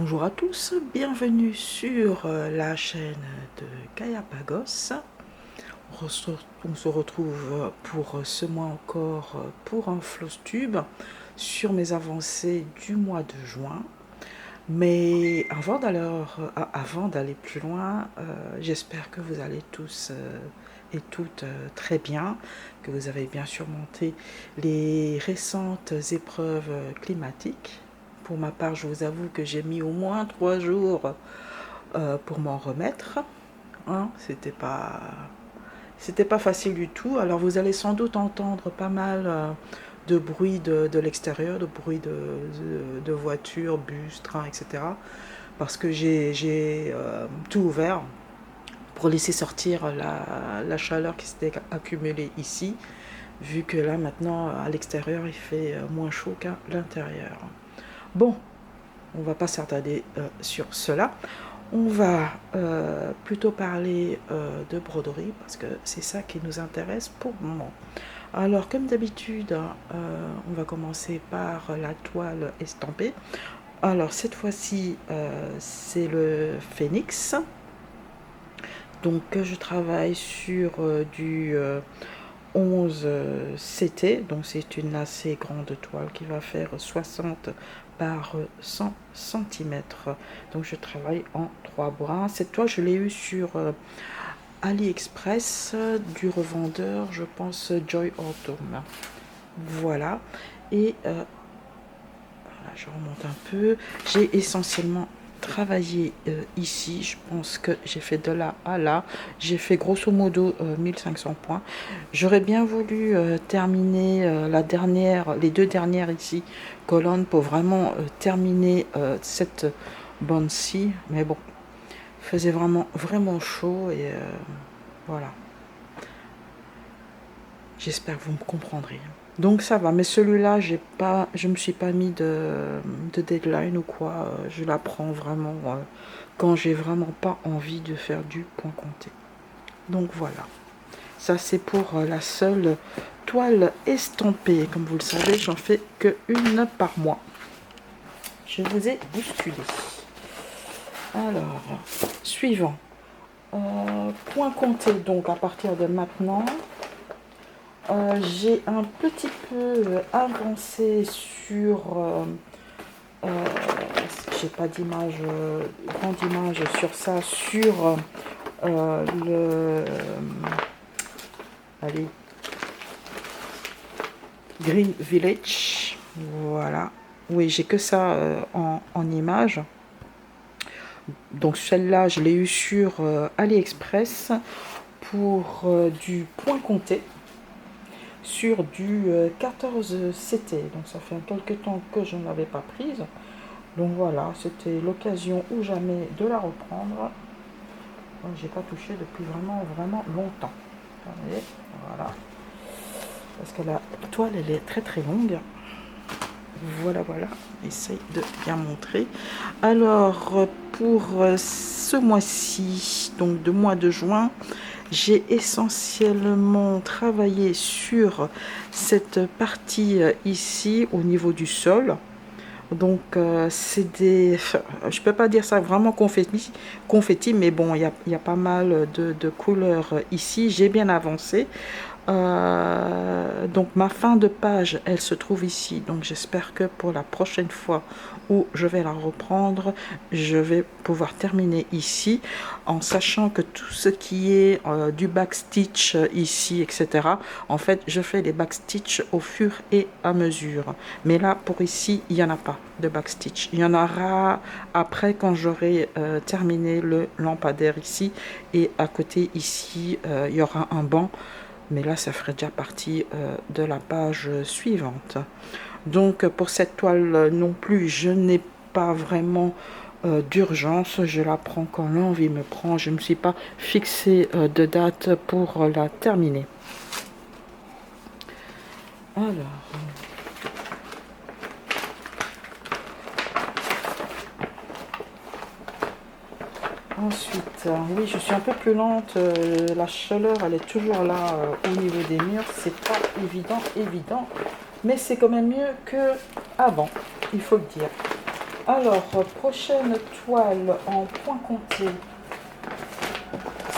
Bonjour à tous, bienvenue sur la chaîne de Kaya Pagos. On se retrouve pour ce mois encore pour un Flowstube sur mes avancées du mois de juin. Mais avant d'aller plus loin, j'espère que vous allez tous et toutes très bien, que vous avez bien surmonté les récentes épreuves climatiques. Pour ma part, je vous avoue que j'ai mis au moins 3 jours pour m'en remettre. Hein, c'était pas facile du tout. Alors vous allez sans doute entendre pas mal de bruit de l'extérieur, de bruit de voitures, bus, trains, etc. Parce que j'ai tout ouvert pour laisser sortir la chaleur qui s'était accumulée ici, vu que là maintenant à l'extérieur il fait moins chaud qu'à l'intérieur. Bon, on va pas s'attarder sur cela. On va plutôt parler de broderie parce que c'est ça qui nous intéresse pour le moment. Alors comme d'habitude, on va commencer par la toile estampée. Alors cette fois-ci, c'est le Phoenix. Donc je travaille sur du 11 CT, donc c'est une assez grande toile qui va faire 60 par 100 cm. Donc je travaille en 3 bras. Cette toile, je l'ai eue sur AliExpress du revendeur, je pense Joy Autumn. Voilà. Et voilà, je remonte un peu. J'ai essentiellement travaillé ici. Je pense que j'ai fait de là à là. J'ai fait grosso modo 1500 points. J'aurais bien voulu terminer les deux dernières ici colonnes pour vraiment terminer cette bande-ci. Mais bon, il faisait vraiment chaud et voilà. J'espère que vous me comprendrez. Donc ça va, mais celui-là, je me suis pas mis de deadline ou quoi. Je la prends vraiment quand j'ai vraiment pas envie de faire du point compté. Donc voilà. Ça c'est pour la seule toile estampée. Comme vous le savez, j'en fais que une par mois. Je vous ai bousculé. Alors, suivant. Point compté donc à partir de maintenant. J'ai un petit peu avancé sur j'ai pas d'image grande image sur ça, sur le allez, Green Village. Voilà, oui, j'ai que ça en image. Donc celle-là je l'ai eu sur AliExpress pour du point compté sur du 14 CT. Donc ça fait quelques temps que je ne l'avais pas prise. Donc voilà, c'était l'occasion ou jamais de la reprendre. J'ai pas touché depuis vraiment longtemps. Regardez, voilà. Parce que la toile elle est très longue. Voilà, essaye de bien montrer. Alors pour ce mois-ci, donc de mois de juin, j'ai essentiellement travaillé sur cette partie ici au niveau du sol. Donc c'est des, je peux pas dire ça vraiment confetti, mais bon, il y a pas mal de couleurs ici. J'ai bien avancé. Donc ma fin de page elle se trouve ici, donc j'espère que pour la prochaine fois où je vais la reprendre, je vais pouvoir terminer ici, en sachant que tout ce qui est du backstitch ici, etc., en fait je fais des backstitch au fur et à mesure, mais là pour ici il n'y en a pas de backstitch. Il y en aura après quand j'aurai terminé le lampadaire ici, et à côté ici il y aura un banc. Mais là, ça ferait déjà partie de la page suivante. Donc, pour cette toile non plus, je n'ai pas vraiment d'urgence. Je la prends quand l'envie me prend. Je ne me suis pas fixé de date pour la terminer. Alors... Ensuite, oui, je suis un peu plus lente, la chaleur elle est toujours là au niveau des murs, c'est pas évident, mais c'est quand même mieux que avant, il faut le dire. Alors, prochaine toile en point compté,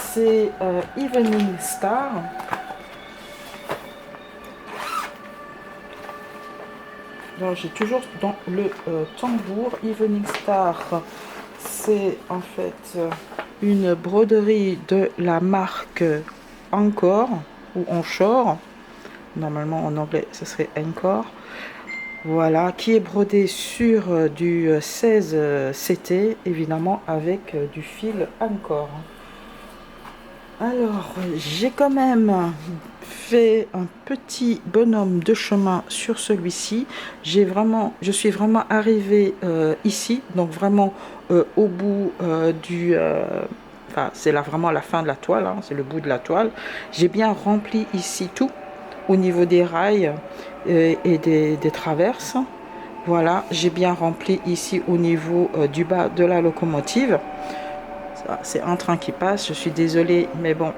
c'est Evening Star. J'ai toujours dans le tambour. Evening Star, c'est en fait une broderie de la marque Encore ou Onshore. Normalement en anglais ce serait Encore. Voilà, qui est brodé sur du 16 CT, évidemment avec du fil Encore. Alors, j'ai quand même fait un petit bonhomme de chemin sur celui-ci. Je suis vraiment arrivée ici, donc vraiment au bout du... Enfin, c'est là vraiment la fin de la toile, hein, c'est le bout de la toile. J'ai bien rempli ici tout au niveau des rails et des traverses. Voilà, j'ai bien rempli ici au niveau du bas de la locomotive. C'est un train qui passe, je suis désolée, mais bon.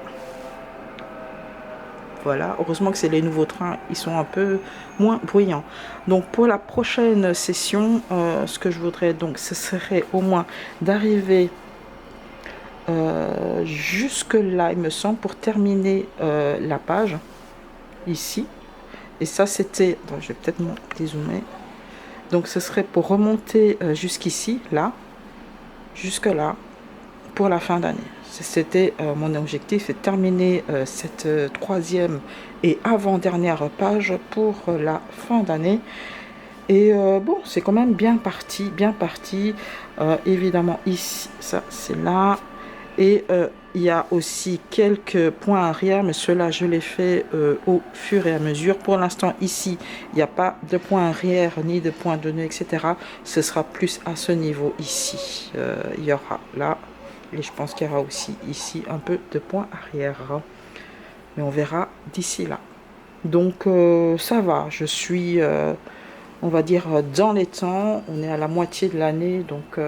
Voilà, heureusement que c'est les nouveaux trains, ils sont un peu moins bruyants. Donc pour la prochaine session, ce que je voudrais donc, ce serait au moins d'arriver jusque là, il me semble, pour terminer la page, ici. Et ça c'était, je vais peut-être me dézoomer. Donc ce serait pour remonter jusqu'ici, là, jusque là, pour la fin d'année. C'était mon objectif, c'est de terminer cette troisième et avant-dernière page pour la fin d'année. Et bon, c'est quand même bien parti, bien parti. Évidemment, ici, ça c'est là. Et il y a aussi quelques points arrière, mais ceux-là, je les fais au fur et à mesure. Pour l'instant, ici, il n'y a pas de points arrière, ni de points de nœud, etc. Ce sera plus à ce niveau ici. Il y aura là. Et je pense qu'il y aura aussi ici un peu de points arrière. Mais on verra d'ici là. Donc ça va, je suis, on va dire, dans les temps. On est à la moitié de l'année, donc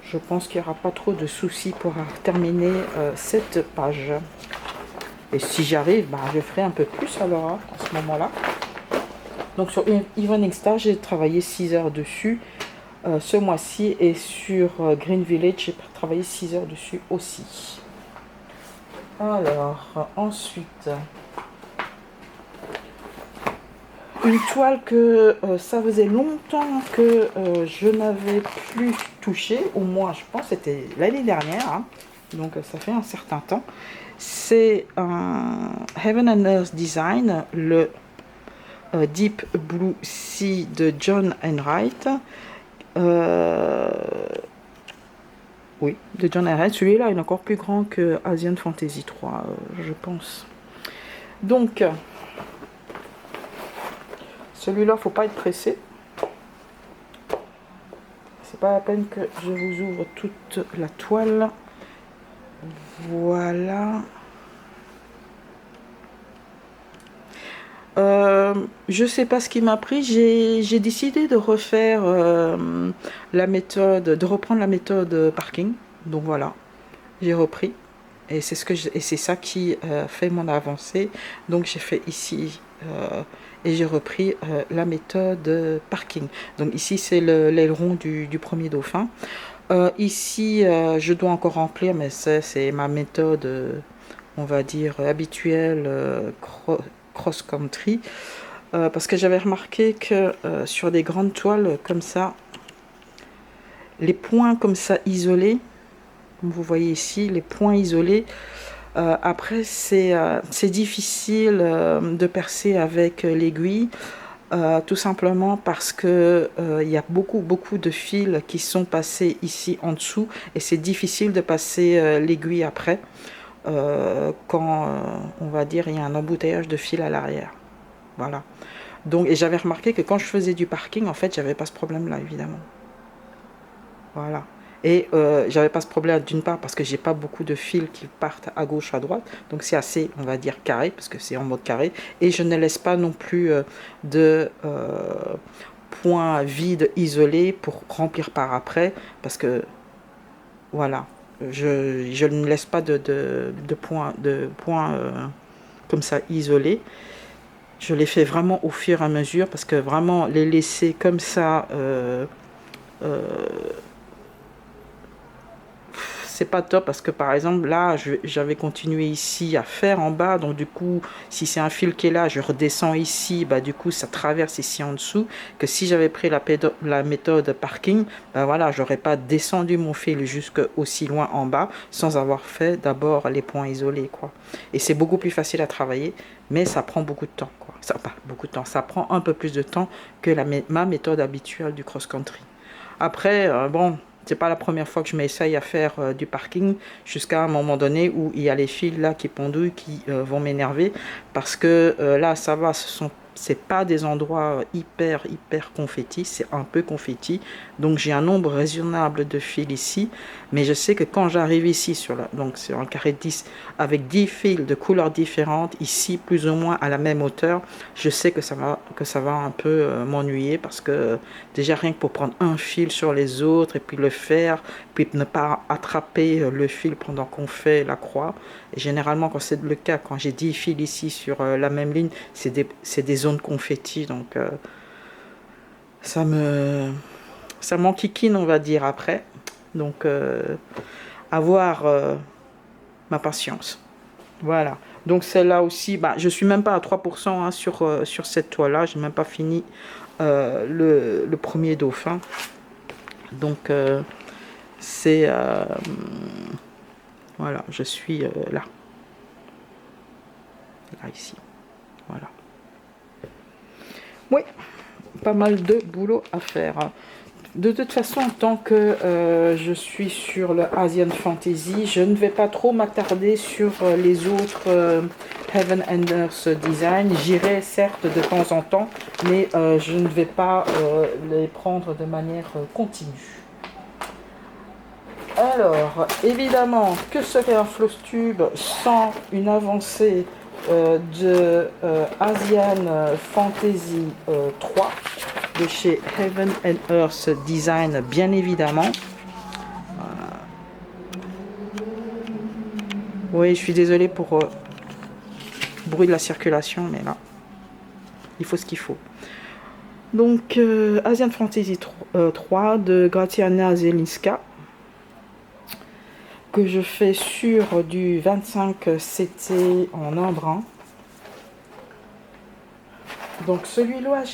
je pense qu'il n'y aura pas trop de soucis pour terminer cette page. Et si j'y arrive, bah, je ferai un peu plus alors hein, à ce moment-là. Donc sur Evening Star, j'ai travaillé 6 heures dessus. Ce mois-ci et sur Green Village j'ai travaillé 6 heures dessus aussi. Alors ensuite une toile que ça faisait longtemps que je n'avais plus touché, au moins je pense c'était l'année dernière hein. Donc ça fait un certain temps. C'est un Heaven and Earth Design, le Deep Blue Sea de John Enright. Oui, de John Enright. Celui-là, il est encore plus grand que Asian Fantasy 3, je pense. Donc, celui-là, faut pas être pressé. C'est pas la peine que je vous ouvre toute la toile. Voilà. Je sais pas ce qui m'a pris. J'ai décidé de refaire la méthode, de reprendre la méthode parking. Donc voilà, j'ai repris. Et c'est ça qui fait mon avancée. Donc j'ai fait ici et j'ai repris la méthode parking. Donc ici c'est l'aileron du premier dauphin. Ici je dois encore remplir, mais c'est ma méthode, on va dire habituelle cross-country. Parce que j'avais remarqué que sur des grandes toiles comme ça, les points comme ça isolés, comme vous voyez ici, les points isolés, après c'est difficile de percer avec l'aiguille, tout simplement parce que il y a beaucoup de fils qui sont passés ici en dessous et c'est difficile de passer l'aiguille après quand on va dire il y a un embouteillage de fils à l'arrière. Voilà. Donc, et j'avais remarqué que quand je faisais du parking, en fait, j'avais pas ce problème-là, évidemment. Voilà. Et j'avais pas ce problème d'une part parce que j'ai pas beaucoup de fils qui partent à gauche, à droite. Donc c'est assez, on va dire, carré parce que c'est en mode carré. Et je ne laisse pas non plus de points vides isolés pour remplir par après. Parce que, voilà, je ne laisse pas de points comme ça isolés. Je les fais vraiment au fur et à mesure parce que vraiment les laisser comme ça c'est pas top parce que par exemple là j'avais continué ici à faire en bas, donc du coup si c'est un fil qui est là, je redescends ici, bah du coup ça traverse ici en dessous, que si j'avais pris la méthode parking, bah voilà, j'aurais pas descendu mon fil jusque aussi loin en bas sans avoir fait d'abord les points isolés, quoi. Et c'est beaucoup plus facile à travailler, mais ça prend beaucoup de temps, quoi. Ça pas beaucoup de temps, ça prend un peu plus de temps que ma méthode habituelle du cross-country. Après, bon, c'est pas la première fois que je m'essaye à faire du parking, jusqu'à un moment donné où il y a les fils là qui pendouillent qui vont m'énerver, parce que là ça va, c'est pas des endroits hyper confetti, c'est un peu confetti, donc j'ai un nombre raisonnable de fils ici, mais je sais que quand j'arrive ici donc sur un carré de 10 avec 10 fils de couleurs différentes, ici plus ou moins à la même hauteur, je sais que ça va un peu m'ennuyer, parce que déjà rien que pour prendre un fil sur les autres et puis le faire, puis ne pas attraper le fil pendant qu'on fait la croix. Et généralement quand c'est le cas, quand j'ai 10 fils ici sur la même ligne, c'est des zones confetti, donc ça m'enquiquine, on va dire, après. Donc avoir ma patience. Voilà. Donc celle-là aussi, bah, je suis même pas à 3% hein, sur cette toile-là. J'ai même pas fini le premier dauphin. Donc c'est voilà, je suis là ici, voilà. Oui, pas mal de boulot à faire. De toute façon, tant que je suis sur le Asian Fantasy, je ne vais pas trop m'attarder sur les autres Heaven and Earth Design. J'irai certes de temps en temps, mais je ne vais pas les prendre de manière continue. Alors, évidemment, que serait un Flowstube sans une avancée de Asian Fantasy 3 de chez Heaven and Earth Design, bien évidemment. Oui, je suis désolée pour le bruit de la circulation, mais là, il faut ce qu'il faut. Donc, Asian Fantasy 3 de Gratiana Zelinska, que je fais sur du 25 CT en un brin. Donc celui-là,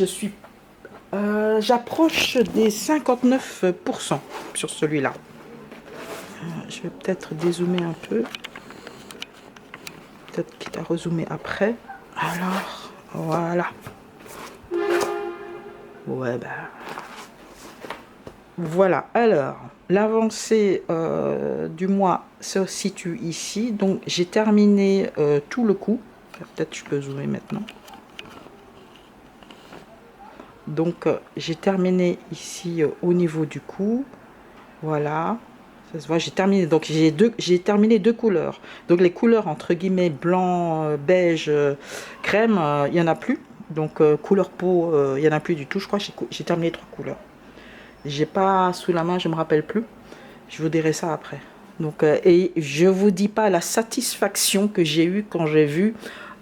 j'approche des 59% sur celui-là. Je vais peut-être dézoomer un peu. Peut-être quitte à rezoomer après. Alors, voilà. Ouais, bah. Voilà, alors, l'avancée du mois se situe ici. Donc, j'ai terminé tout le coup. Peut-être je peux zoomer maintenant. Donc, j'ai terminé ici au niveau du cou. Voilà. Ça se voit, j'ai terminé. Donc, j'ai terminé deux couleurs. Donc, les couleurs, entre guillemets, blanc, beige, crème, il n'y en a plus. Donc, couleur peau, il n'y en a plus du tout. Je crois que j'ai terminé 3 couleurs. J'ai pas sous la main, je me rappelle plus. Je vous dirai ça après. Donc, et je vous dis pas la satisfaction que j'ai eue quand j'ai vu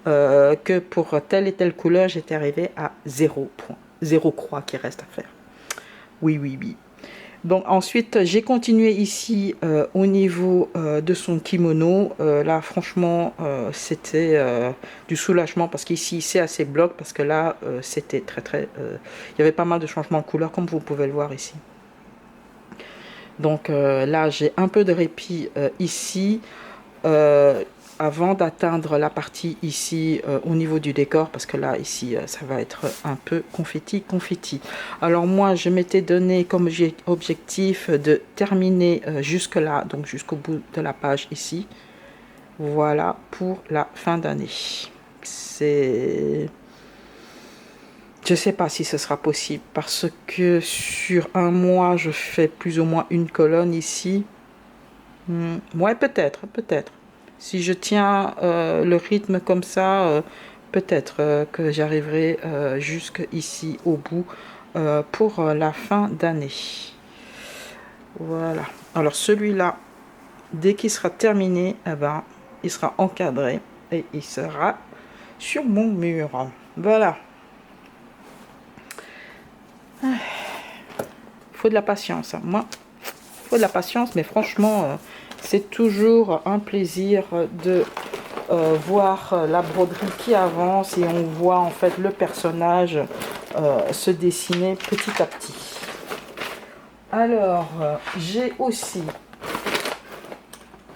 que pour telle et telle couleur, j'étais arrivé à 0 point. 0 croix qui reste à faire. Oui, oui, oui. Donc ensuite, j'ai continué ici au niveau de son kimono. Là, franchement, c'était du soulagement parce qu'ici, c'est assez bloc parce que là, c'était très... il y avait pas mal de changements de couleur comme vous pouvez le voir ici. Donc là, j'ai un peu de répit ici. Avant d'atteindre la partie ici au niveau du décor, parce que là ici ça va être un peu confetti. Alors moi je m'étais donné comme objectif de terminer jusque là, donc jusqu'au bout de la page ici, voilà, pour la fin d'année. Je sais pas si ce sera possible parce que sur un mois je fais plus ou moins une colonne ici. Ouais, peut-être. Si je tiens le rythme comme ça, peut-être que j'arriverai jusqu'ici au bout pour la fin d'année. Voilà. Alors celui-là, dès qu'il sera terminé, eh ben, il sera encadré et il sera sur mon mur. Voilà. faut de la patience. Moi, il faut de la patience, mais franchement, c'est toujours un plaisir de voir la broderie qui avance et on voit en fait le personnage se dessiner petit à petit. Alors, j'ai aussi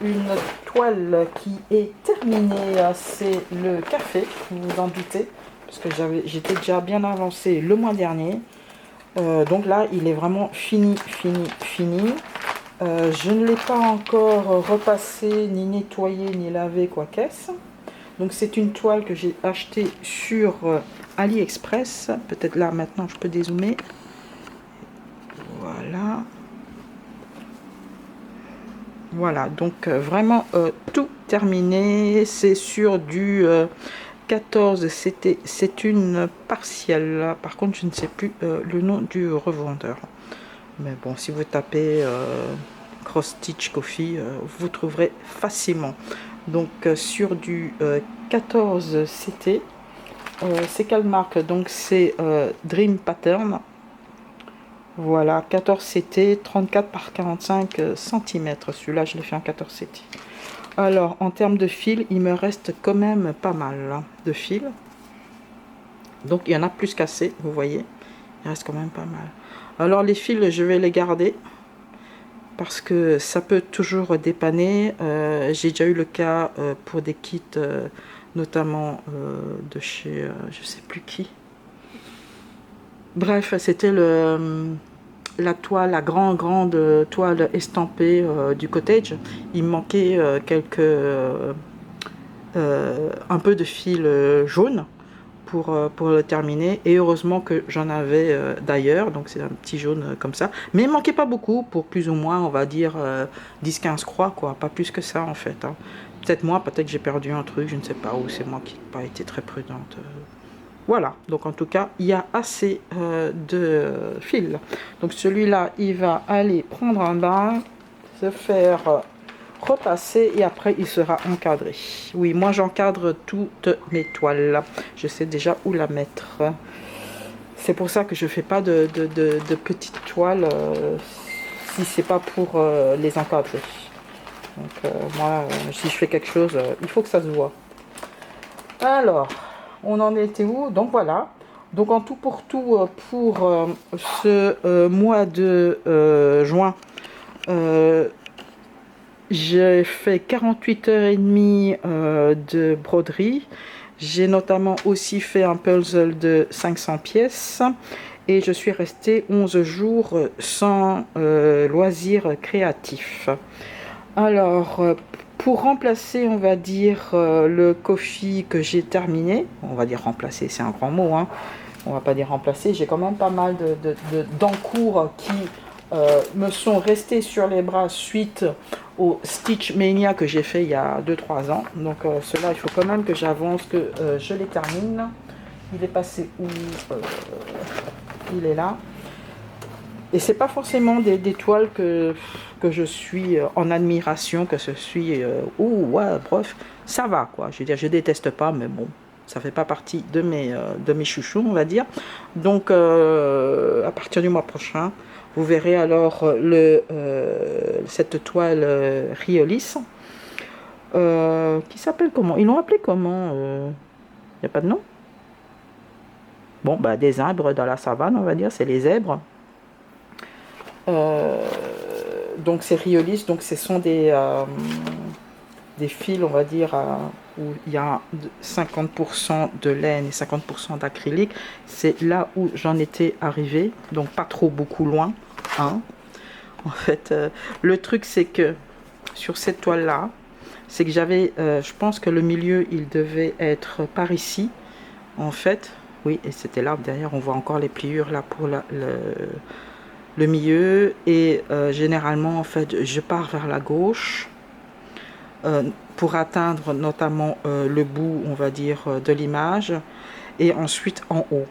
une toile qui est terminée, c'est le café, vous vous en doutez, parce que j'étais déjà bien avancé le mois dernier. Donc là, il est vraiment fini. Je ne l'ai pas encore repassé, ni nettoyé, ni lavé, quoi qu'est-ce. Donc c'est une toile que j'ai achetée sur AliExpress. Peut-être là, maintenant, je peux dézoomer. Voilà. Voilà, donc vraiment tout terminé. C'est sur du 14, c'est une partielle. Par contre, je ne sais plus le nom du revendeur. Mais bon, si vous tapez Cross Stitch Coffee, vous trouverez facilement. Donc sur du 14 CT, c'est quelle marque? Donc c'est Dream Pattern. Voilà, 14 CT, 34 par 45 cm. Celui-là, je l'ai fait en 14 CT. Alors, en termes de fil, il me reste quand même pas mal hein, de fil. Donc, il y en a plus qu'assez, vous voyez. Il reste quand même pas mal. Alors, les fils, je vais les garder. Parce que ça peut toujours dépanner. J'ai déjà eu le cas pour des kits, notamment de chez, je sais plus qui. Bref, c'était la toile, la grande toile estampée du cottage. Il me manquait un peu de fil jaune pour le terminer. Et heureusement que j'en avais d'ailleurs. Donc c'est un petit jaune comme ça. Mais il ne manquait pas beaucoup pour plus ou moins, on va dire, 10-15 croix, quoi. Pas plus que ça en fait. Hein. Peut-être moi, peut-être que j'ai perdu un truc, je ne sais pas. Ou c'est moi qui n'ai pas été très prudente. Voilà, donc en tout cas, il y a assez de fils. Donc celui-là, il va aller prendre un bain, se faire repasser et après il sera encadré. Oui, moi j'encadre toutes mes toiles. Je sais déjà où la mettre. C'est pour ça que je fais pas de petites toiles si c'est pas pour les encadrer. Donc moi, si je fais quelque chose, il faut que ça se voit. Alors... on en était où? Donc voilà. Donc en tout pour tout, pour ce mois de juin, j'ai fait 48h30 de broderie. J'ai notamment aussi fait un puzzle de 500 pièces. Et je suis restée 11 jours sans loisirs créatifs. Alors... pour remplacer, on va dire, le coffee que j'ai terminé, on va dire remplacer, c'est un grand mot, hein. On va pas dire remplacer, j'ai quand même pas mal d'encours qui me sont restés sur les bras suite au Stitch Mania que j'ai fait il y a 2-3 ans. Donc cela, il faut quand même que j'avance, que je les termine. Il est passé où? Il est là. Et c'est pas forcément des toiles que je suis en admiration, que je suis ouais, bref, ça va quoi. Je veux dire, je déteste pas, mais bon, ça fait pas partie de mes chouchous, on va dire. Donc à partir du mois prochain, vous verrez alors cette toile Riolis qui s'appelle comment? Ils l'ont appelé comment? Il n'y a pas de nom? Bon, bah des zèbres dans la savane, on va dire, c'est les zèbres. Donc c'est Riolis, donc ce sont des fils, on va dire, où il y a 50% de laine et 50% d'acrylique. C'est là où j'en étais arrivée, donc pas trop beaucoup loin. Hein. En fait, le truc c'est que sur cette toile là, c'est que j'avais, je pense que le milieu il devait être par ici, en fait. Oui, et c'était là, derrière on voit encore les pliures là pour le milieu, et généralement en fait je pars vers la gauche pour atteindre notamment le bout, on va dire, de l'image, et ensuite en haut.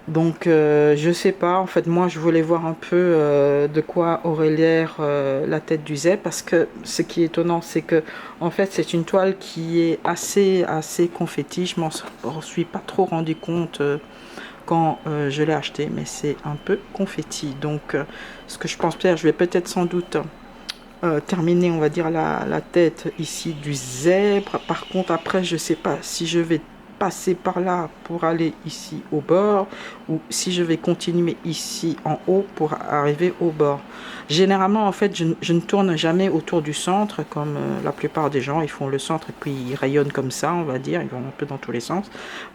Donc je sais pas, en fait moi je voulais voir un peu de quoi aurait l'air la tête du zèbre, parce que ce qui est étonnant c'est que en fait c'est une toile qui est assez confetti. Je m'en suis pas trop rendu compte quand je l'ai acheté, mais c'est un peu confetti. Donc ce que je pense faire, je vais peut-être sans doute terminer, on va dire, la tête ici du zèbre. Par contre, après, je sais pas si je vais passer par là pour aller ici au bord, ou si je vais continuer ici en haut pour arriver au bord. Généralement, en fait, je ne tourne jamais autour du centre, comme la plupart des gens, ils font le centre et puis ils rayonnent comme ça, on va dire, ils vont un peu dans tous les sens.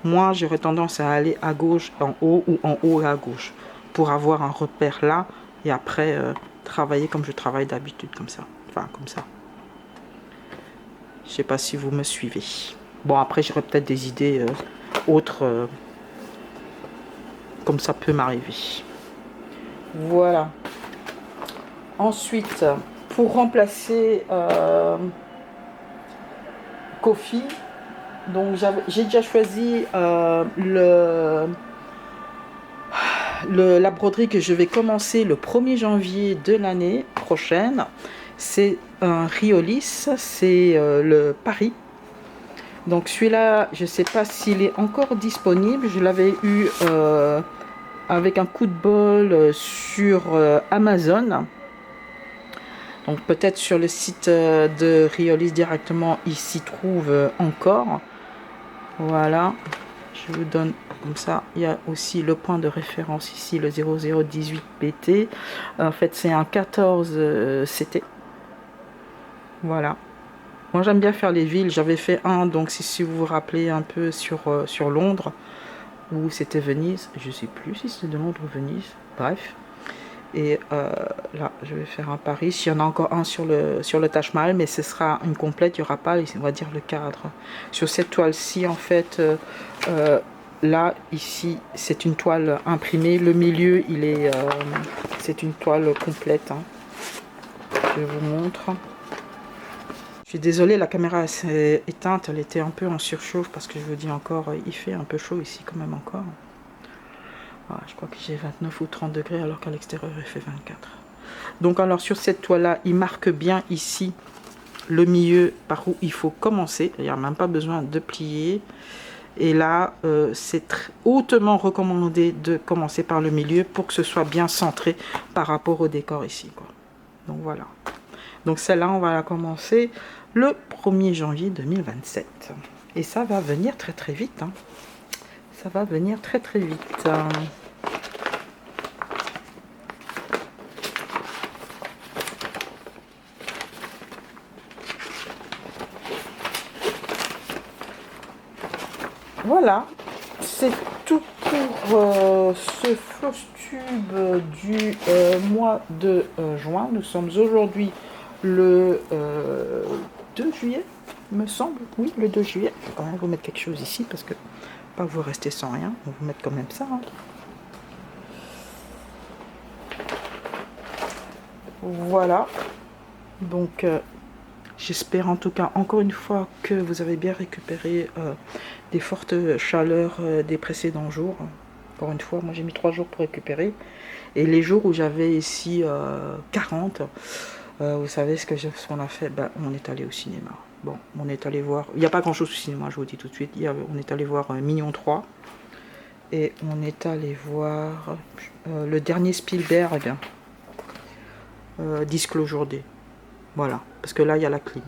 Moi, j'aurais tendance à aller à gauche en haut, ou en haut à gauche, pour avoir un repère là, et après travailler comme je travaille d'habitude, comme ça. Enfin, comme ça. Je sais pas si vous me suivez. Bon, après, j'aurais peut-être des idées autres, comme ça peut m'arriver. Voilà. Ensuite, pour remplacer Kofi, donc j'ai déjà choisi la broderie que je vais commencer le 1er janvier de l'année prochaine. C'est un Riolis, c'est le Paris. Donc celui-là, je ne sais pas s'il est encore disponible. Je l'avais eu avec un coup de bol sur Amazon. Donc peut-être sur le site de Riolis directement, il s'y trouve encore. Voilà, je vous donne comme ça. Il y a aussi le point de référence ici, le 0018 BT. En fait, c'est un 14 CT. Voilà. Moi, j'aime bien faire les villes. J'avais fait un, donc si vous vous rappelez un peu sur Londres, où c'était Venise. Je ne sais plus si c'est de Londres ou Venise. Bref. Et là, je vais faire un Paris. Il y en a encore un sur le Taj Mahal, mais ce sera une complète. Il n'y aura pas, on va dire, le cadre. Sur cette toile-ci, en fait, là, ici, c'est une toile imprimée. Le milieu, c'est une toile complète. Hein. Je vous montre. Je suis désolée, la caméra est éteinte. Elle était un peu en surchauffe parce que je vous dis encore, il fait un peu chaud ici quand même encore. Voilà, je crois que j'ai 29 ou 30 degrés alors qu'à l'extérieur il fait 24. Donc alors sur cette toile là, il marque bien ici le milieu par où il faut commencer. Il n'y a même pas besoin de plier. Et là, c'est hautement recommandé de commencer par le milieu pour que ce soit bien centré par rapport au décor ici, quoi. Donc voilà. Donc celle-là, on va la commencer le 1er janvier 2027. Et ça va venir très très vite. Hein. Ça va venir très très vite. Voilà, c'est tout pour ce floss tube du mois de juin. Nous sommes aujourd'hui le 2 juillet, me semble. Oui, le 2 juillet. Je vais quand même vous mettre quelque chose ici parce que pas vous rester sans rien. On va vous mettre quand même ça. Hein. Voilà. Donc, j'espère en tout cas, encore une fois, que vous avez bien récupéré des fortes chaleurs des précédents jours. Encore une fois, moi j'ai mis 3 jours pour récupérer. Et les jours où j'avais ici 40, vous savez ce qu'on a fait, ben, on est allé au cinéma. Bon, on est allé voir, il n'y a pas grand chose au cinéma, je vous dis tout de suite. On est allé voir Mignon 3. Et on est allé voir le dernier Spielberg, Disclosure Day. Voilà, parce que là il y a la clim.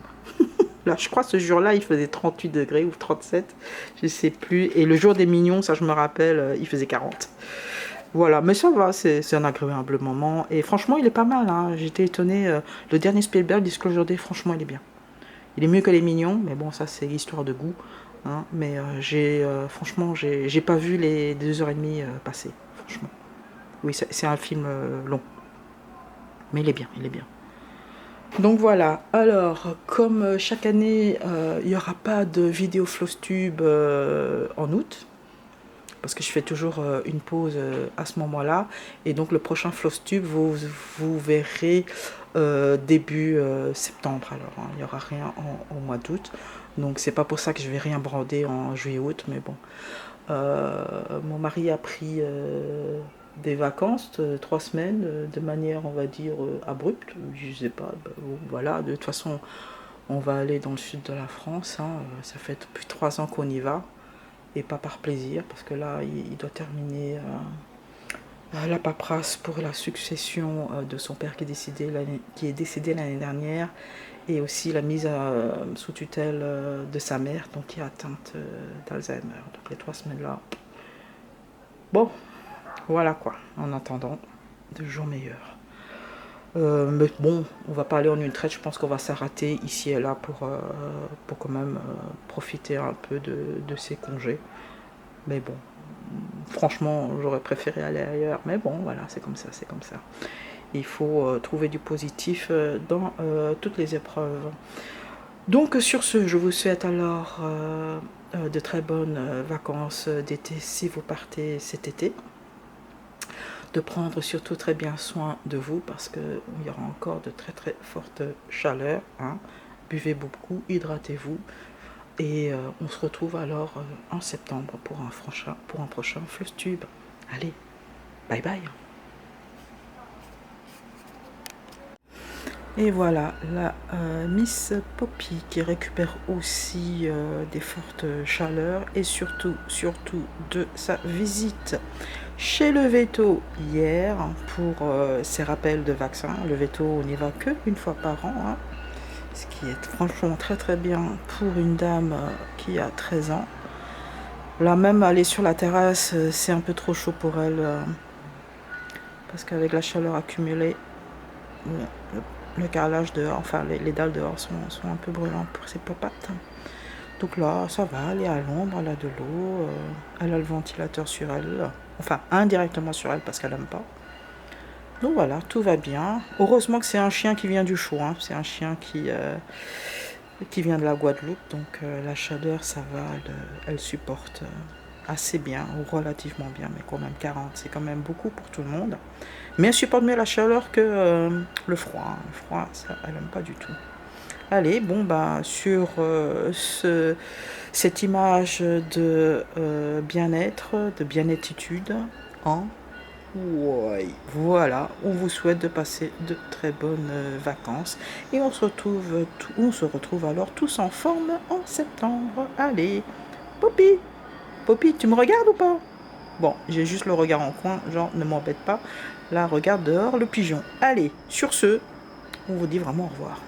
Là, je crois ce jour-là, il faisait 38 degrés ou 37, je sais plus. Et le jour des Mignons, ça je me rappelle, il faisait 40. Voilà, mais ça va, c'est un agréable moment. Et franchement, il est pas mal. Hein. J'étais étonnée. Le dernier Spielberg, Disclosure Day, franchement, il est bien. Il est mieux que les Mignons, mais bon, ça c'est histoire de goût. Hein. Mais franchement, j'ai pas vu les 2h30 passer. Franchement. Oui, c'est un film long. Mais il est bien, il est bien. Donc voilà, alors comme chaque année, il n'y aura pas de vidéo FlossTube en août, parce que je fais toujours une pause à ce moment-là, et donc le prochain FlossTube, vous verrez début septembre, alors hein, il n'y aura rien au mois d'août, donc c'est pas pour ça que je vais rien brander en juillet-août, mais bon. Mon mari a pris des vacances, 3 semaines, de manière, on va dire, abrupte. Je sais pas, bah, voilà, de toute façon, on va aller dans le sud de la France. Hein, ça fait depuis 3 ans qu'on y va. et pas par plaisir, parce que là, il doit terminer la paperasse pour la succession de son père qui est décédé l'année dernière, et aussi la mise sous tutelle de sa mère, donc qui est atteinte d'Alzheimer. Donc les 3 semaines là. Bon, voilà quoi, en attendant de jours meilleurs. Mais bon, on va pas aller en une traite, je pense qu'on va s'arrêter ici et là pour quand même profiter un peu de ces congés. Mais bon, franchement, j'aurais préféré aller ailleurs. Mais bon, voilà, c'est comme ça, c'est comme ça. Il faut trouver du positif dans toutes les épreuves. Donc sur ce, je vous souhaite alors de très bonnes vacances d'été si vous partez cet été. De prendre surtout très bien soin de vous parce qu'il y aura encore de très très fortes chaleurs. Hein. Buvez beaucoup, hydratez-vous. Et on se retrouve alors en septembre pour un prochain Flustube. Allez, bye bye. Et voilà, la Miss Poppy qui récupère aussi des fortes chaleurs et surtout de sa visite chez le Veto hier pour ses rappels de vaccins. Le Veto, on n'y va que une fois par an, hein, ce qui est franchement très très bien pour une dame qui a 13 ans. Là même aller sur la terrasse, c'est un peu trop chaud pour elle parce qu'avec la chaleur accumulée, le carrelage dehors, enfin les dalles dehors sont un peu brûlantes pour ses papates. Donc là, ça va, elle est à l'ombre, elle a de l'eau, elle a le ventilateur sur elle, enfin indirectement sur elle parce qu'elle n'aime pas. Donc voilà, tout va bien. Heureusement que c'est un chien qui vient du chaud, hein. C'est un chien qui vient de la Guadeloupe, donc la chaleur, ça va, elle supporte assez bien, ou relativement bien, mais quand même 40, c'est quand même beaucoup pour tout le monde. Mais elle supporte mieux la chaleur que le froid. Hein. Le froid, ça, elle n'aime pas du tout. Allez, bon, bah, sur cette image de bien-être, de bien-attitude, hein, ouais, voilà, on vous souhaite de passer de très bonnes vacances. Et on se retrouve alors tous en forme en septembre. Allez, Poppy, Poppy, tu me regardes ou pas? Bon, j'ai juste le regard en coin, genre ne m'embête pas. Là, regarde dehors le pigeon. Allez, sur ce, on vous dit vraiment au revoir.